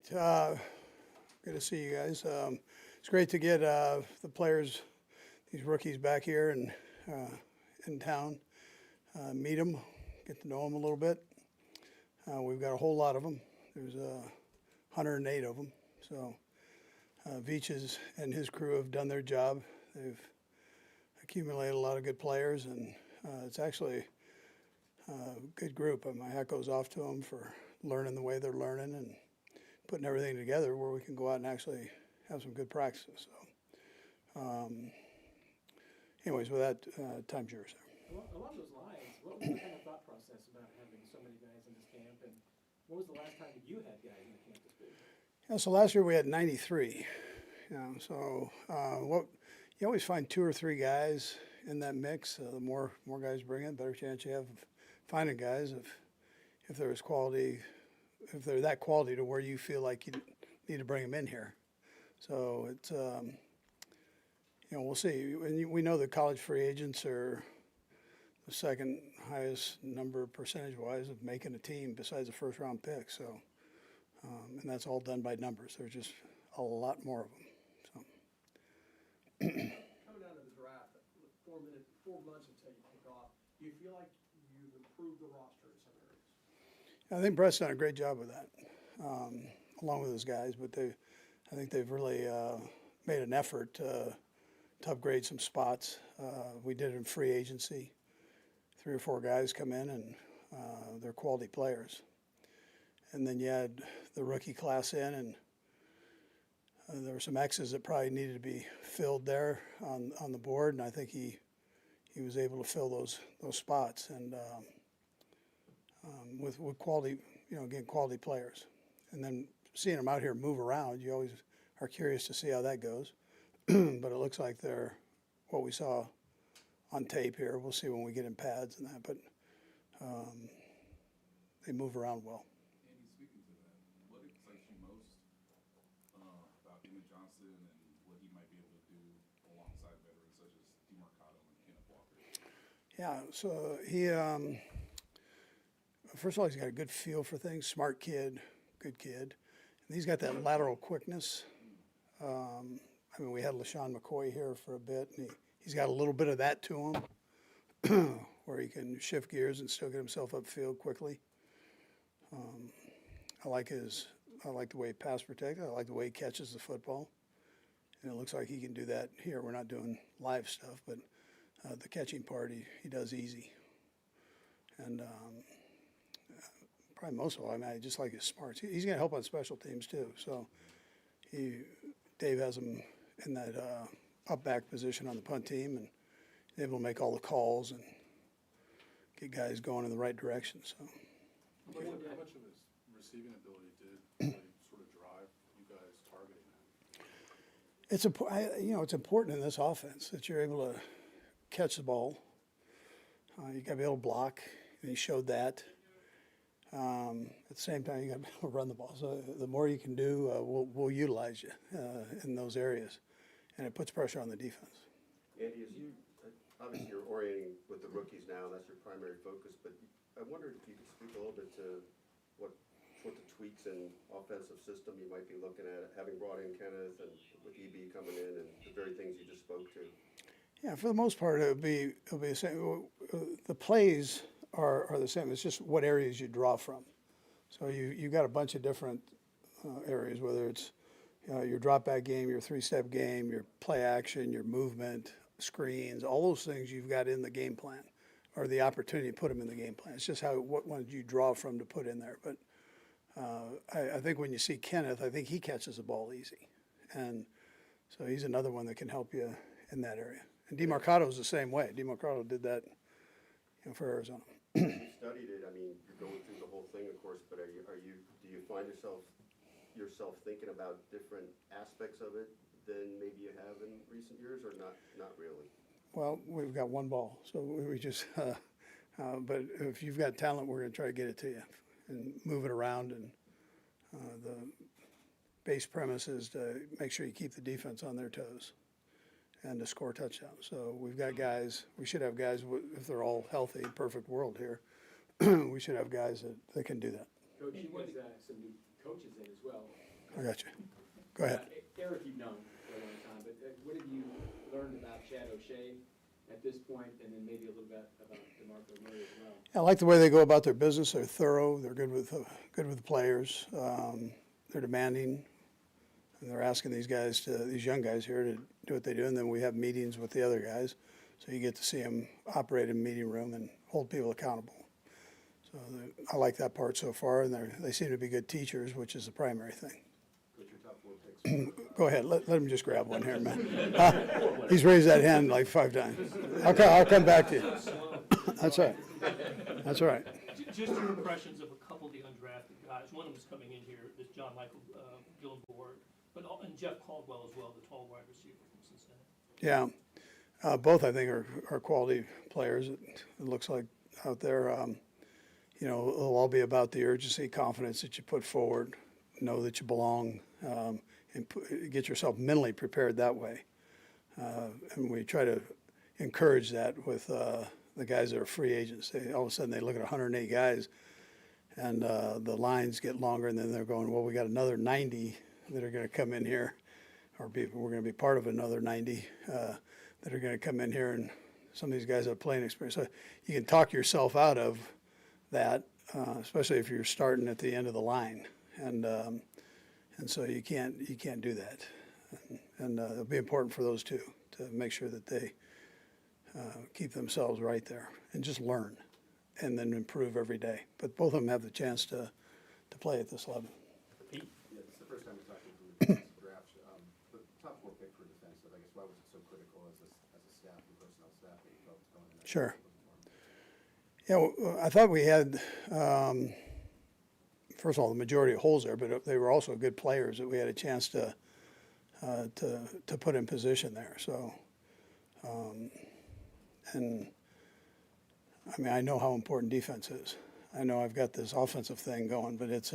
Good to see you guys. It's great to get the players, these rookies back here and in town, meet them, get to know them a little bit. We've got a whole lot of them. There's 108 of them. So Veach and his crew have done their job. They've accumulated a lot of good players, and it's actually a good group. My hat goes off to them for learning the way they're learning and putting everything together where we can go out and actually have some good practices. So, anyways, with that, time's yours. Along those lines, what was the kind of thought process about having so many guys in this camp, and what was the last time you had guys in the camp this big? Yeah, so last year we had 93. So you always find 2 or 3 guys in that mix. The more guys bring in, better chance you have of finding guys if there's quality. If they're that quality to where you feel like you need to bring them in here. So it's, we'll see. We know that college free agents are the second highest number percentage-wise of making a team besides a first-round pick. So, and that's all done by numbers. There's just a lot more of them. So. Coming down to the draft, 4 months until you kick off, do you feel like you've improved the roster in some areas? I think Brett's done a great job with that, along with his guys. But I think they've really made an effort to upgrade some spots. We did it in free agency. 3 or 4 guys come in, and they're quality players. And then you had the rookie class in, and there were some X's that probably needed to be filled there on the board, and I think he was able to fill those spots. And with quality, again, quality players. And then seeing them out here move around, you always are curious to see how that goes. But it looks like they're what we saw on tape here. We'll see when we get in pads and that, but they move around well. Andy, speaking to that, what excites you most about Emmett Johnson and what he might be able to do alongside veterans such as DeMarcado and Kenneth Walker? Yeah, so he first of all, he's got a good feel for things, smart kid, good kid. And he's got that lateral quickness. We had LaShawn McCoy here for a bit, and he's got a little bit of that to him where he can shift gears and still get himself upfield quickly. I like the way he pass protects. I like the way he catches the football. And it looks like he can do that here. We're not doing live stuff, but the catching part he does easy. And probably most of all, I just like his smarts. He's going to help on special teams too. So Dave has him in that up back position on the punt team, and able to make all the calls and get guys going in the right direction. So. How much of his receiving ability did really sort of drive you guys targeting that? It's important in this offense that you're able to catch the ball. You got to be able to block, and he showed that. At the same time, you got to be able to run the ball. So the more you can do, we'll utilize you in those areas, and it puts pressure on the defense. Andy, obviously you're orienting with the rookies now, that's your primary focus, but I wondered if you could speak a little bit to what the tweaks in offensive system you might be looking at, having brought in Kenneth and with EB coming in and the very things you just spoke to. Yeah, for the most part, it'll be the same. The plays are the same. It's just what areas you draw from. So you got a bunch of different areas, whether it's your drop back game, your 3-step game, your play action, your movement, screens, all those things you've got in the game plan, or the opportunity to put them in the game plan. It's just what ones you draw from to put in there. But I think when you see Kenneth, I think he catches the ball easy, and so he's another one that can help you in that area. And DeMarcado's the same way. DeMarcado did that for Arizona. You studied it. You're going through the whole thing, of course, but do you find yourself thinking about different aspects of it than maybe you have in recent years, or not really? Well, we've got one ball, so we just. But if you've got talent, we're going to try to get it to you and move it around. And the base premise is to make sure you keep the defense on their toes and to score touchdowns. So we've got guys. We should have guys, if they're all healthy, perfect world here. We should have guys that can do that. Coach, you got some new coaches in as well. I got you. Go ahead. Eric, you've known for a long time, but what have you learned about Chad O'Shea at this point, and then maybe a little bit about DeMarco Murray as well? I like the way they go about their business. They're thorough. They're good with the players. They're demanding. And they're asking these young guys here to do what they do. And then we have meetings with the other guys. So you get to see them operate in a meeting room and hold people accountable. So I like that part so far. And they seem to be good teachers, which is the primary thing. What's your top 4 picks? Go ahead. Let him just grab one here, man. He's raised that hand like 5 times. I'll come back to you. That's all right. That's all right. Just your impressions of a couple of the undrafted guys. One of them is coming in here, this John Michael Gyllenborg, and Jeff Caldwell as well, the tall wide receiver from Cincinnati. Yeah. Both, I think, are quality players, it looks like, out there. It'll all be about the urgency, confidence that you put forward, know that you belong, and get yourself mentally prepared that way. And we try to encourage that with the guys that are free agents. All of a sudden, they look at 108 guys, and the lines get longer, and then they're going, well, we got another 90 that are going to come in here, or we're going to be part of another 90 that are going to come in here, and some of these guys have playing experience. So you can talk yourself out of that, especially if you're starting at the end of the line, and so you can't do that. And it'll be important for those two to make sure that they keep themselves right there and just learn, and then improve every day. But both of them have the chance to play at this level. Yeah, it's the first time we're talking from the draft. The top 4 pick for defensive, I guess, why was it so critical as a staff and personnel staff that you felt was going in that? Sure. Yeah, well, I thought we had, first of all, the majority of holes there, but they were also good players that we had a chance to put in position there. So, and I mean, I know how important defense is. I know I've got this offensive thing going, but it's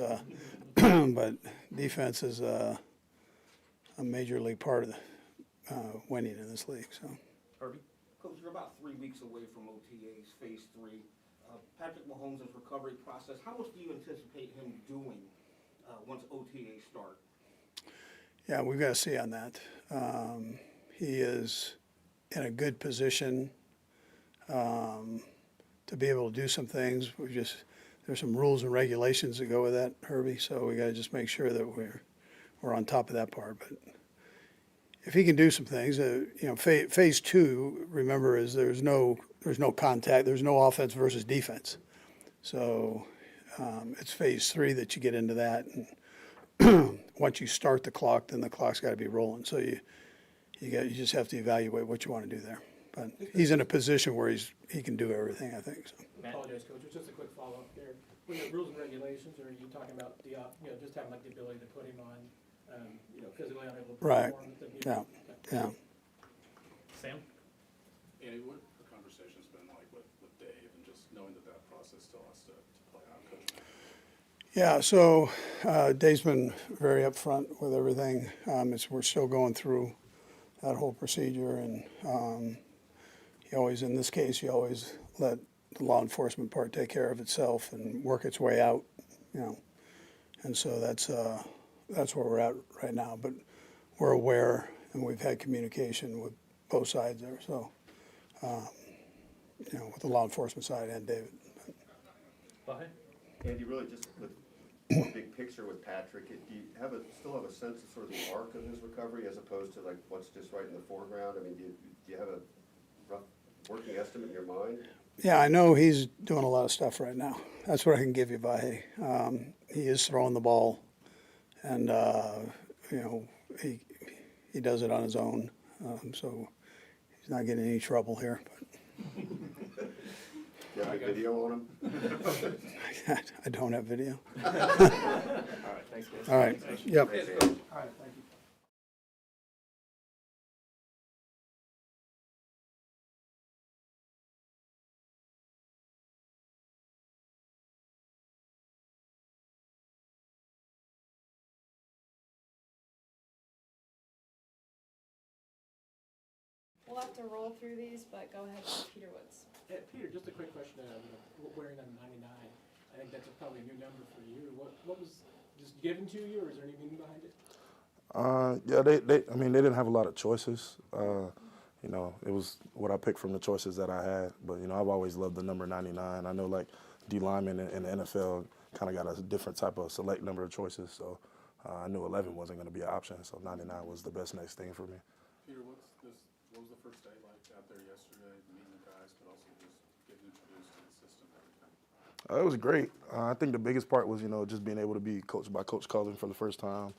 but defense is a major league part of the winning in this league. So, Herbie? Coach, you're about 3 weeks away from OTA's Phase 3. Patrick Mahomes' recovery process, how much do you anticipate him doing once OTAs start? yeah, we've got to see on that. He is in a good position to be able to do some things. There's some rules and regulations that go with that, Herbie. So we got to just make sure that we're on top of that part. But if he can do some things, phase 2, remember, is there's no contact, there's no offense versus defense. So it's phase 3 that you get into that, and once you start the clock, then the clock's got to be rolling. So you just have to evaluate what you want to do there. But he's in a position where he can do everything, I think. So. I apologize, Coach, just a quick follow-up there. When the rules and regulations, or are you talking about just having like the ability to put him on, physically unable to Right. perform? Yeah. Sam? Andy, what the conversation's been like with Dave, and just knowing that process still has to play out, Coach? Yeah, so Dave's been very upfront with everything. We're still going through that whole procedure, and in this case, you always let the law enforcement part take care of itself and work its way out, And so that's where we're at right now. But we're aware, and we've had communication with both sides there. So, with the law enforcement side and David. Andy, really just with one big picture with Patrick, do you still have a sense of sort of the arc of his recovery as opposed to like what's just right in the foreground? I mean, do you have a rough working estimate in your mind? Yeah, I know he's doing a lot of stuff right now. That's what I can give you, Vahe. He is throwing the ball, and he does it on his own, so he's not getting any trouble here. But Do you have a video on him? I don't have video. All right, thanks, guys. All right. Yep. Thanks, Andy. All right, thank you. We'll have to roll through these, but go ahead, Peter Woods. Yeah, Peter, just a quick question, wearing on 99, I think that's probably a new number for you. What was just given to you, or is there any meaning behind it? Yeah, I mean, they didn't have a lot of choices. You know, it was what I picked from the choices that I had. But, you know, I've always loved the number 99. I know, like, D linemen in the NFL kind of got a different type of select number of choices. So I knew 11 wasn't going to be an option. So 99 was the best next thing for me. Peter, what was the first day like out there yesterday, meeting the guys, but also just getting introduced to the system and everything? It was great. I think the biggest part was, you know, just being able to be coached by Coach Cullen for the first time.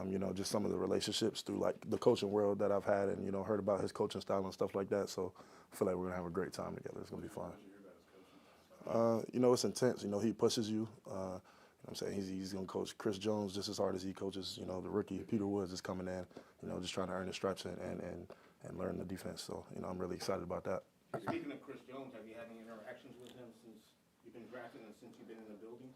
You know, just some of the relationships through, like, the coaching world that I've had and, you know, heard about his coaching style and stuff like that. So I feel like we're going to have a great time together. It's going to be fun. You know, it's intense. You know, he pushes you. You know what I'm saying? He's going to coach Chris Jones just as hard as he coaches, you know, the rookie. Peter Woods is coming in, you know, just trying to earn his stripes and learn the defense. So, you know, I'm really excited about that. Speaking of Chris Jones, have you had any interactions with him since you've been drafted and since you've been in the building?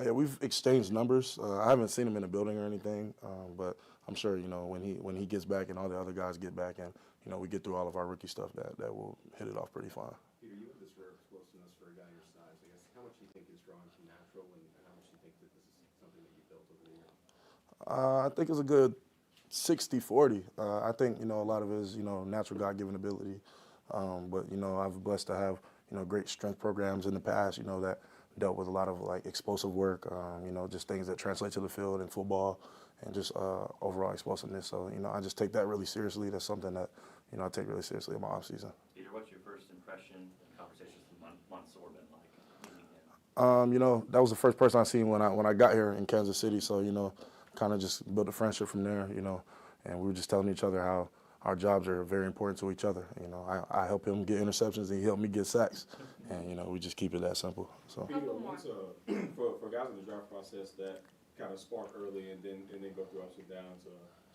Yeah, we've exchanged numbers. I haven't seen him in the building or anything, but I'm sure, you know, when he gets back and all the other guys get back and, you know, we get through all of our rookie stuff, that will hit it off pretty fine. Peter, you have this rare explosiveness for a guy your size. I guess how much do you think is drawn from natural, and how much do you think that this is something that you built over the years? I think it's a good 60-40. I think, you know, a lot of it is, you know, natural God-given ability. But, you know, I've been blessed to have, you know, great strength programs in the past, you know, that dealt with a lot of, like, explosive work, you know, just things that translate to the field in football and just overall explosiveness. So, you know, I just take that really seriously. That's something that, you know, I take really seriously in my offseason. Peter, what's your first impression and conversations with Mansour been like meeting him? You know, that was the first person I seen when I got here in Kansas City. So, you know, kind of just built a friendship from there, you know, and we were just telling each other how our jobs are very important to each other. You know, I help him get interceptions and he helped me get sacks. And, you know, we just keep it that simple. So. Couple more. For guys in the draft process that kind of spark early and then go through ups and downs,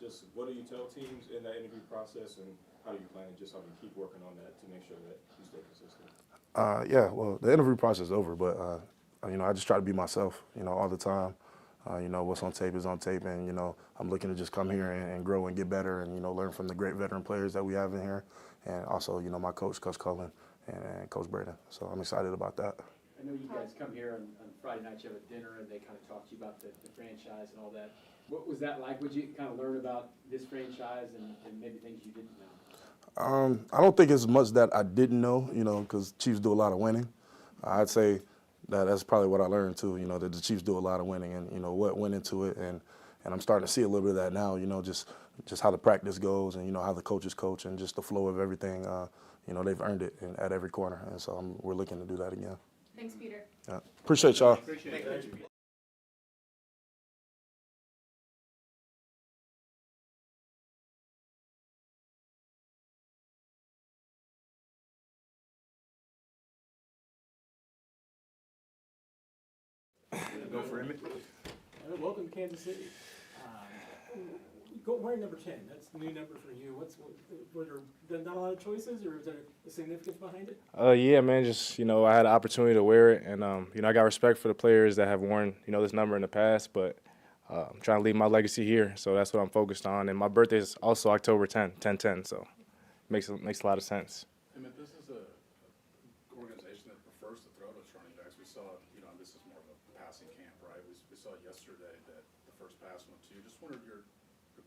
just what do you tell teams in that interview process, and how do you plan just how you keep working on that to make sure that you stay consistent? Yeah, well, the interview process is over, but, you know, I just try to be myself, you know, all the time. You know, what's on tape is on tape, and, you know, I'm looking to just come here and grow and get better and, you know, learn from the great veteran players that we have in here, and also, you know, my coach, Coach Cullen, and Coach Braden. So I'm excited about that. I know you guys come here on Friday night, you have a dinner, and they kind of talk to you about the franchise and all that. What was that like? Would you kind of learn about this franchise and maybe things you didn't know? I don't think it's much that I didn't know, you know, because Chiefs do a lot of winning. I'd say that's probably what I learned too, you know, that the Chiefs do a lot of winning and, you know, what went into it. And I'm starting to see a little bit of that now, you know, just how the practice goes and, you know, how the coaches coach and just the flow of everything. You know, they've earned it at every corner. And so we're looking to do that again. Thanks, Peter. Yeah. Appreciate y'all. Appreciate it. Go for Emmett. Welcome to Kansas City. Wearing number 10, that's the new number for you. Were there not a lot of choices, or is there a significance behind it? Yeah, man, just, you know, I had an opportunity to wear it, and, you know, I got respect for the players that have worn, you know, this number in the past, but I'm trying to leave my legacy here, so that's what I'm focused on. And my birthday is also October 10/10/10, so it makes a lot of sense. Emmett, this is a organization that prefers to throw to its running backs. We saw, you know, this is more of a passing camp, right? We saw yesterday that the first pass went to you. Just wondered your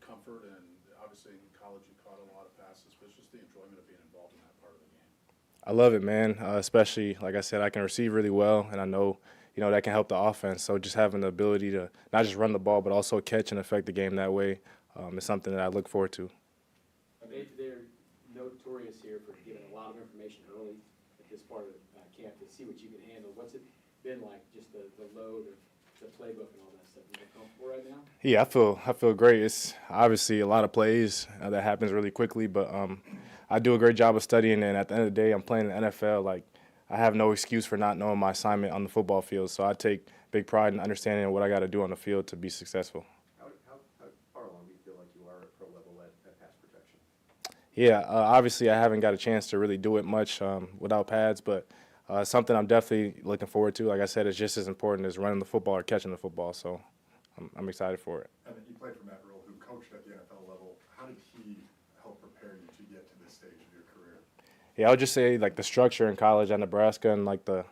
comfort, and obviously in college you caught a lot of passes, but it's just the enjoyment of being involved in that part of the game. I love it, man, especially, like I said, I can receive really well, and I know, you know, that can help the offense. So just having the ability to not just run the ball, but also catch and affect the game that way is something that I look forward to. They're notorious here for giving a lot of information early at this part of camp to see what you can handle. What's it been like, just the load of the playbook and all that stuff? Are you comfortable right now? Yeah, I feel great. It's obviously a lot of plays that happens really quickly, but I do a great job of studying, and at the end of the day, I'm playing in the NFL. Like, I have no excuse for not knowing my assignment on the football field, so I take big pride in understanding what I got to do on the field to be successful. How far along do you feel like you are at pro level at pass protection? Yeah, obviously I haven't got a chance to really do it much without pads, but something I'm definitely looking forward to. Like I said, it's just as important as running the football or catching the football, so I'm excited for it. And you played for Matt Rule, who coached at the NFL level. How did he help prepare you to get to this stage of your career? Yeah, I would just say like the structure in college at Nebraska and like the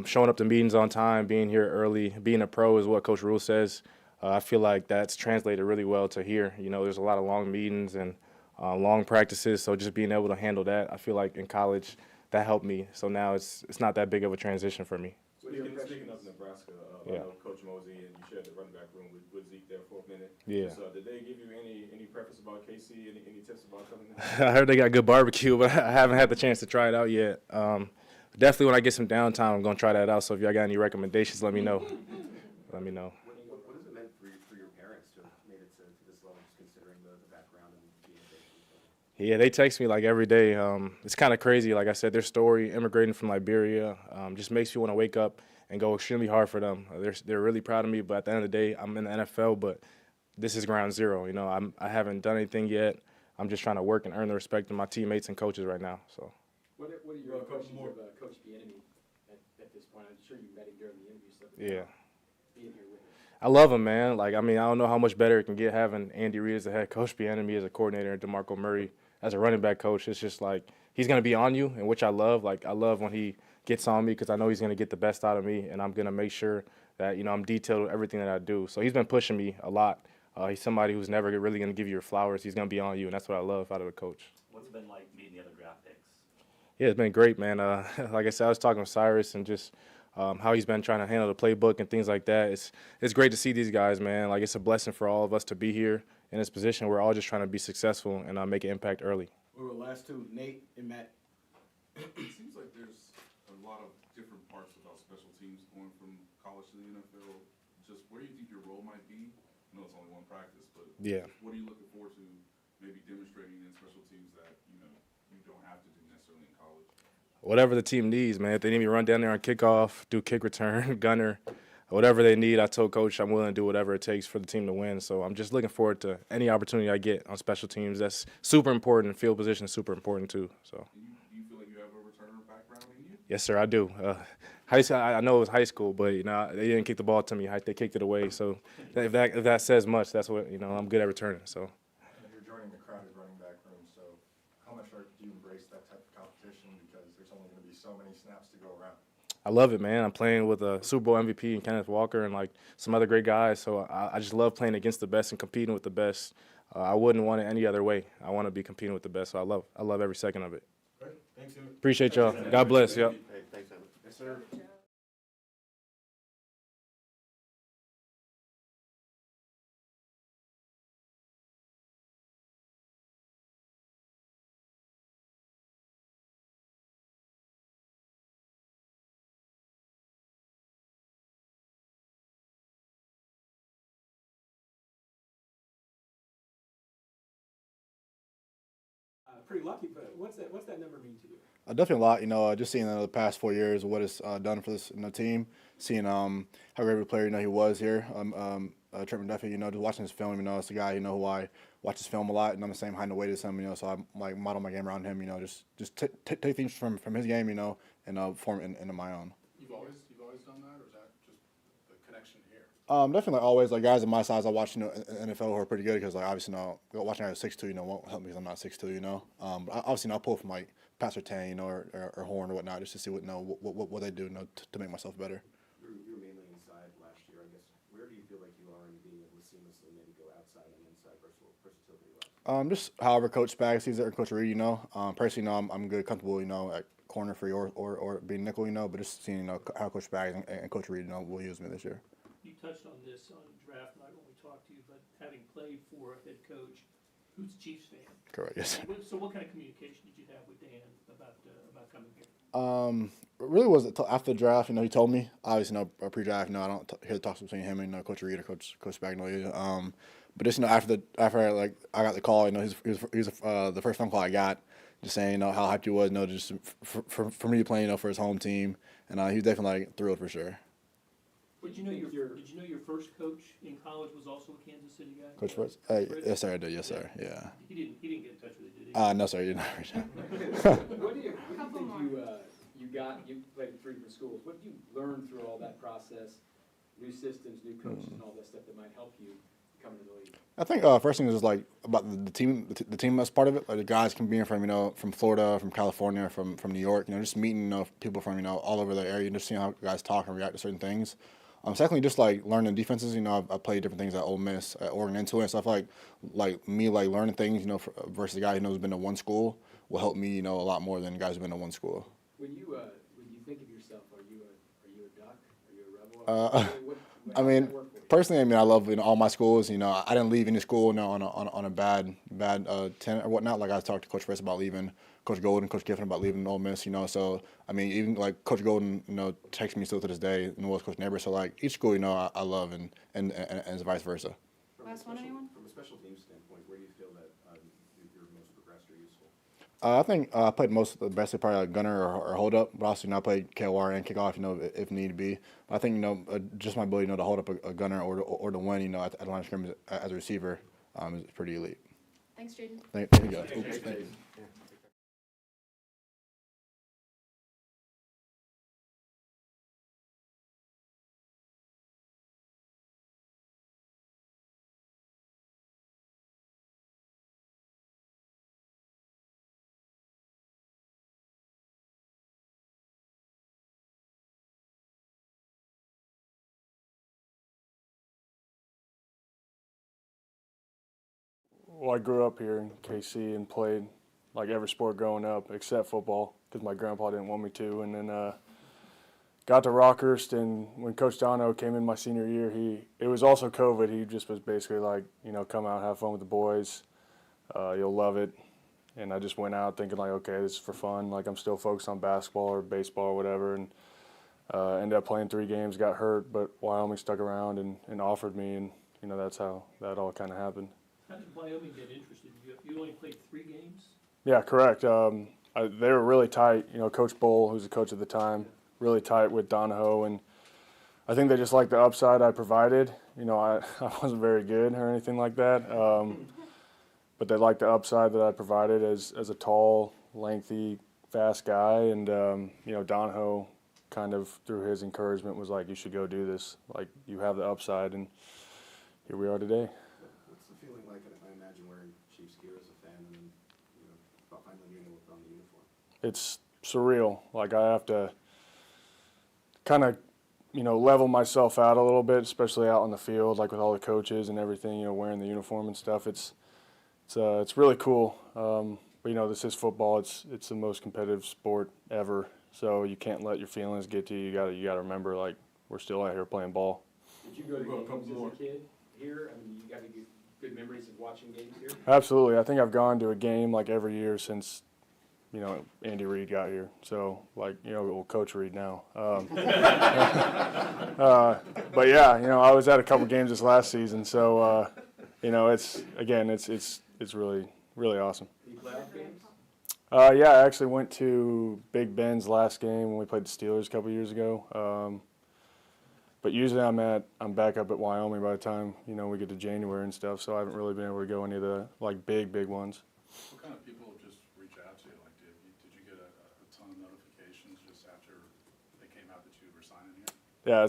showing up to meetings on time, being here early, being a pro is what Coach Rule says. I feel like that's translated really well to here. You know, there's a lot of long meetings and long practices, so just being able to handle that, I feel like in college that helped me. So now it's not that big of a transition for me. Speaking of Nebraska, I Yeah. know Coach Mosey and you shared the running back room with Zeke there for a minute. Yeah. So did they give you any preference about KC, any tips about coming there? I heard they got good barbecue, but I haven't had the chance to try it out yet. Definitely when I get some downtime, I'm going to try that out. So if y'all got any recommendations, let me know. Let me know. What has it meant for your parents to have made it to this level, just considering the background and being a Yeah, they text me like every day. It's kind of crazy. Like I said, their story, immigrating from Liberia, just makes you want to wake up and go extremely hard for them. They're really proud of me, but at the end of the day, I'm in the NFL, but this is ground zero. You know, I haven't done anything yet. I'm just trying to work and earn the respect of my teammates and coaches right now. So. What are your impressions of Coach Canady at this point? I'm sure you met him during the interview stuff. Yeah. Being here with him. I love him, man. Like, I mean, I don't know how much better it can get having Andy Reid as the head coach, Bieniemy as a coordinator, and DeMarco Murray as a running back coach. It's just like he's going to be on you, and which I love. Like, I love when he gets on me because I know he's going to get the best out of me, and I'm going to make sure that, you know, I'm detailed with everything that I do. So he's been pushing me a lot. He's somebody who's never really going to give you your flowers. He's going to be on you, and that's what I love out of a coach. What's it been like meeting the other draft picks? Yeah, it's been great, man. Like I said, I was talking with Cyrus and just how he's been trying to handle the playbook and things like that. It's great to see these guys, man. Like, it's a blessing for all of us to be here in this position. We're all just trying to be successful and make an impact early. We were last two, Nate and Matt. It seems like there's a lot of different parts about special teams going from college to the NFL. Just where do you think your role might be? I know it's only one practice, but Yeah. What are you looking forward to maybe demonstrating in special teams that, you know, you don't have to do necessarily in college? Whatever the team needs, man. If they need me to run down there on kickoff, do kick return, gunner, whatever they need, I told Coach I'm willing to do whatever it takes for the team to win. So I'm just looking forward to any opportunity I get on special teams. That's super important. Field position is super important too. So. Do you feel like you have a returner background in you? Yes, sir, I do. High school, I know it was high school, but you know they didn't kick the ball to me. They kicked it away. So if that says much, that's what I'm good at returning. So. You're joining the crowded running back room, so how much do you embrace that type of competition because there's only going to be so many snaps to go around? I love it, man. I'm playing with a Super Bowl MVP and Kenneth Walker and like some other great guys. So I just love playing against the best and competing with the best. I wouldn't want it any other way. I want to be competing with the best. So I love every second of it. Great. Thanks, Emmett. Appreciate y'all. God bless. Yep. Hey, thanks, Emmett. Yes, sir. Pretty lucky, but what's that number mean to you? Definitely a lot, you know, just seeing the past 4 years, what it's done for this team, seeing how great of a player, he was here. Trent McDuffie, just watching his film, it's a guy, who I watch his film a lot, and I'm the same height and weight as him, so I like model my game around him, just take things from his game, and form it into my own. You've always done that, or is that just the connection here? Definitely always, like guys of my size, I watch, NFL who are pretty good because, like, obviously, watching guys 6'2", won't help me because I'm not 6'2", But obviously, I'll pull from like Pat Surtain, or Horn or whatnot just to see what they do, to make myself better. You were mainly inside last year, I guess. Where do you feel like you are in being able to seamlessly maybe go outside and inside versatility-wise? Just however Coach Spags sees it or Coach Reid, Personally, I'm good, comfortable, at corner free or being nickel, but just seeing, how Coach Spags and Coach Reid, will use me this year. You touched on this on draft night when we talked to you, but having played for a head coach who's a Chiefs fan. Correct, yes. So what kind of communication did you have with Dan about coming here? Really was after the draft, he told me. Obviously, pre-draft, I don't hear the talks between him and Coach Reid or Coach Spagnuolo. But just, after I got the call, he was the first phone call I got, just saying, how hyped he was, just for me playing, for his home team. And he was definitely, thrilled for sure. Did you know your first coach in college was also a Kansas City guy? Coach Fritz? Yes, sir, I did. Yes, sir. Yeah. He didn't get in touch with you, did he? No, sir, you didn't. What do you think you played at 3 different schools? What did you learn through all that process, new systems, new coaches, and all that stuff that might help you coming to the league? I think first thing is just like about the team, the team that's part of it. Like the guys can be from from Florida, from California, from New York. Just meeting people from all over the area and just seeing how guys talk and react to certain things. Secondly, just like learning defenses. I played different things at Ole Miss, at Oregon, into it and stuff like me learning things. Versus a guy who knows been to one school will help me a lot more than guys who've been to one school. When you think of yourself, are you a duck? Are you a rebel? I mean, personally, I love all my schools. I didn't leave any school on a bad tenant or whatnot. Like I talked to Coach Fritz about leaving, Coach Golden, Coach Giffen about leaving Ole Miss. So I mean, even like Coach Golden, texts me still to this day, and was Coach Neighbor. So like each school, I love, and vice versa. Last one, anyone? From a special teams standpoint, where do you feel that you're most progressed or useful? I think I played most of the best, probably like gunner or hold up, but also I played KOR and kickoff, if need be. But I think just my ability to hold up a gunner or to win, at the line of scrimmage as a receiver is pretty elite. Thanks, Jadon. Thank you guys. Oops, thank you. Well, I grew up here in KC and played like every sport growing up except football because my grandpa didn't want me to. And then got to Rockhurst, and when Coach Dono came in my senior year, it was also COVID. He just was basically like, come out, have fun with the boys. You'll love it. And I just went out thinking like, okay, this is for fun. Like I'm still focused on basketball or baseball or whatever. And ended up playing 3 games, got hurt, but Wyoming stuck around and offered me, and that's how that all kind of happened. How did Wyoming get interested? You only played 3 games? Yeah, correct. They were really tight. Coach Bull, who's the coach at the time, really tight with Donahoe, and I think they just liked the upside I provided. I wasn't very good or anything like that, but they liked the upside that I provided as a tall, lengthy, fast guy, and Donahoe kind of through his encouragement was like, you should go do this. Like you have the upside, and here we are today. What's the feeling like? I imagine wearing Chiefs gear as a fan, and then finally being able to put on the uniform. It's surreal. Like I have to kind of, level myself out a little bit, especially out on the field, like with all the coaches and everything, wearing the uniform and stuff. It's really cool. But this is football. It's the most competitive sport ever. So you can't let your feelings get to you. You gotta remember, like, we're still out here playing ball. Did you go to games as a kid here? I mean, you got good memories of watching games here? Absolutely. I think I've gone to a game like every year since, Andy Reid got here. So, like, Coach Reid now. But yeah, I was at a couple games this last season. So, it's really, really awesome. Any playoff games? Yeah, I actually went to Big Ben's last game when we played the Steelers a couple years ago. But usually I'm back up at Wyoming by the time we get to January and stuff. So I haven't really been able to go any of the like big ones. What kind of people just reach out to you? Like, did you get a ton of notifications just after they came out that you were signing here? Yeah,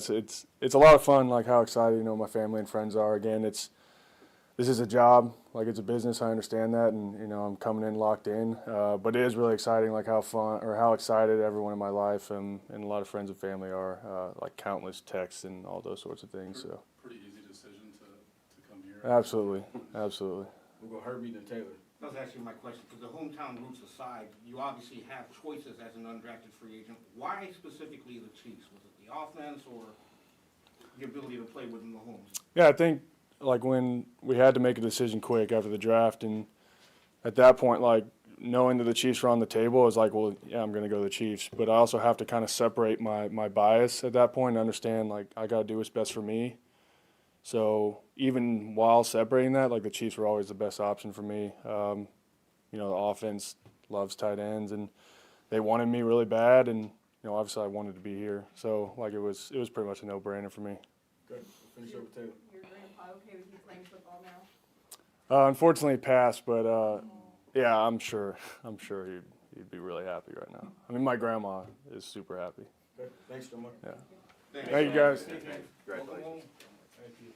it's a lot of fun. Like how excited my family and friends are. Again, this is a job, like it's a business. I understand that, and I'm coming in locked in. But it is really exciting, like how excited everyone in my life and a lot of friends and family are. Like countless texts and all those sorts of things. So Pretty easy decision to come here. absolutely. We'll go Herbie then Taylor. That was actually my question, because the hometown roots aside, you obviously have choices as an undrafted free agent. Why specifically the Chiefs? Was it the offense or the ability to play within the homes? Yeah, I think like when we had to make a decision quick after the draft, and at that point, like knowing that the Chiefs were on the table, I was like, well, yeah, I'm going to go to the Chiefs. But I also have to kind of separate my bias at that point and understand like I got to do what's best for me. So even while separating that, like the Chiefs were always the best option for me. The offense loves tight ends, and they wanted me really bad, and obviously I wanted to be here. So like it was pretty much a no-brainer for me. Good. We'll finish up with Taylor. Your grandpa okay with you playing football now? Unfortunately, he passed, but yeah, I'm sure he'd be really happy right now. I mean, my grandma is super happy. Good. Thanks so much. Yeah. Thank you guys. Congratulations. Thank you.